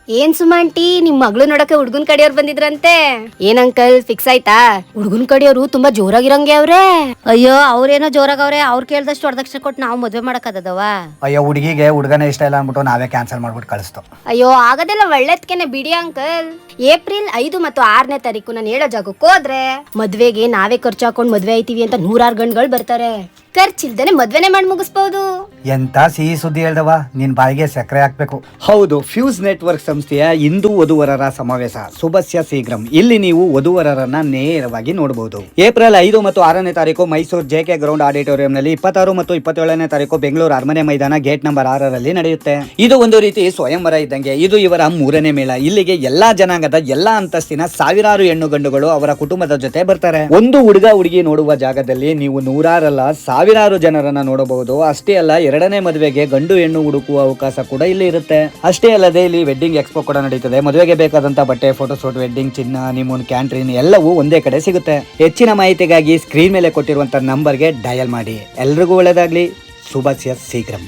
ಏನ್ ಸುಮಾಂಟಿ, ನಿಮ್ ಮಗಳು ನೋಡಕ್ಕೆ ಹುಡ್ಗನ್ ಕಡೆಯವ್ರು ಬಂದಿದ್ರಂತೆ. ಏನ್ ಅಂಕಲ್, ಫಿಕ್ಸ್ ಆಯ್ತಾ? ಹುಡ್ಗನ್ ಕಡೆಯವ್ರು ತುಂಬಾ ಜೋರಾಗಿರಂಗೆ ಅವ್ರೆ. ಅಯ್ಯೋ ಅವ್ರೇನೋ ಜೋರಾಗವ್ರೆ, ಅವ್ರು ಕೇಳ್ದಷ್ಟು ವರದಕ್ಷಿಣೆ ಕೊಟ್ಟು ನಾವು ಮದ್ವೆ ಮಾಡಕ್ಕದವ. ಅಯ್ಯೋ ಹುಡುಗಿಗೆ ಹುಡುಗನೇ ಇಷ್ಟ ಇಲ್ಲ ಅಂದ್ಬಿಟ್ಟು ನಾವೇ ಕ್ಯಾನ್ಸಲ್ ಮಾಡ್ಬಿಟ್ಟು ಕಳಿಸ್ತು. ಅಯ್ಯೋ ಆಗದೆಲ್ಲ ಒಳ್ಳೆದ್ಕೆನೆ ಬಿಡಿ ಅಂಕಲ್. ಏಪ್ರಿಲ್ 5 ಮತ್ತು 6ನೇ ತಾರೀಕು ನಾನು ಹೇಳೋ ಜಾಗಕ್ಕೆ ಹೋದ್ರೆ ಮದ್ವೆಗೆ ನಾವೇ ಖರ್ಚು ಹಾಕೊಂಡ್ ಮದ್ವೆ ಆಯ್ತೀವಿ ಅಂತ 106 ಗಂಡ್ಗಳು ಬರ್ತಾರೆ. ಖರ್ಚಿಲ್ದೇನೆ ಮದ್ವೆನೆ ಮಾಡಿ ಮುಗಿಸ್ಬಹುದು. ಎಂತ ಸಿಹಿ ಸುದ್ದಿ ಹೇಳ್ದವ, ನಿನ್ ಬಾಯಿಗೆ ಸಕ್ಕರೆ ಹಾಕ್ಬೇಕು. ಹೌದು, ಫ್ಯೂಸ್ ನೆಟ್ವರ್ಕ್ ಸಂಸ್ಥೆಯ ಹಿಂದೂ ವಧುವರರ ಸಮಾವೇಶ ಶುಭಸ್ಯ ಶೀಘ್ರಂ. ಇಲ್ಲಿ ನೀವು ವಧುವರರನ್ನ ನೇರವಾಗಿ ನೋಡಬಹುದು. ಏಪ್ರಿಲ್ 5 ಮತ್ತು 6ನೇ ತಾರೀಕು ಮೈಸೂರು ಜೆಕೆ ಗ್ರೌಂಡ್ ಆಡಿಟೋರಿಯಂನಲ್ಲಿ, 26 ಮತ್ತು 27ನೇ ತಾರೀಕು ಬೆಂಗಳೂರು ಅರಮನೆ ಮೈದಾನ ಗೇಟ್ ನಂಬರ್ 6ರಲ್ಲಿ ನಡೆಯುತ್ತೆ. ಇದು ಒಂದು ರೀತಿ ಸ್ವಯಂವರ ಇದ್ದಂಗೆ. ಇದು ಇವರ 3ನೇ ಮೇಳ. ಇಲ್ಲಿಗೆ ಎಲ್ಲಾ ಜನಾಂಗದ ಎಲ್ಲಾ ಅಂತಸ್ತಿನ ಸಾವಿರಾರು ಹೆಣ್ಣು ಗಂಡುಗಳು ಅವರ ಕುಟುಂಬದ ಜೊತೆ ಬರ್ತಾರೆ. ಒಂದು ಹುಡುಗ ಹುಡುಗಿ ನೋಡುವ ಜಾಗದಲ್ಲಿ ನೀವು ನೂರಾರಲ್ಲ ಸಾವಿರಾರು ಜನರನ್ನ ನೋಡಬಹುದು. ಅಷ್ಟೇ ಅಲ್ಲ, 2ನೇ ಮದುವೆಗೆ ಗಂಡು ಹೆಣ್ಣು ಹುಡುಕುವ ಅವಕಾಶ ಕೂಡ ಇಲ್ಲಿ ಇರುತ್ತೆ. ಅಷ್ಟೇ ಅಲ್ಲದೆ ಇಲ್ಲಿ ವೆಡ್ಡಿಂಗ್ ಎಕ್ಸ್ಪೋ ಕೂಡ ನಡೀತದೆ. ಮದುವೆಗೆ ಬೇಕಾದಂತ ಬಟ್ಟೆ, ಫೋಟೋಶೂಟ್, ವೆಡ್ಡಿಂಗ್, ಚಿನ್ನ, ಹನಿಮೂನ್, ಕ್ಯಾಂಟ್ರಿನ್ ಎಲ್ಲವೂ ಒಂದೇ ಕಡೆ ಸಿಗುತ್ತೆ. ಹೆಚ್ಚಿನ ಮಾಹಿತಿಗಾಗಿ ಸ್ಕ್ರೀನ್ ಮೇಲೆ ಕೊಟ್ಟಿರುವಂತ ನಂಬರ್ಗೆ ಡಯಲ್ ಮಾಡಿ. ಎಲ್ರಿಗೂ ಒಳ್ಳೆಯದಾಗ್ಲಿ. ಶುಭಸ್ಯ ಶೀಘ್ರಂ.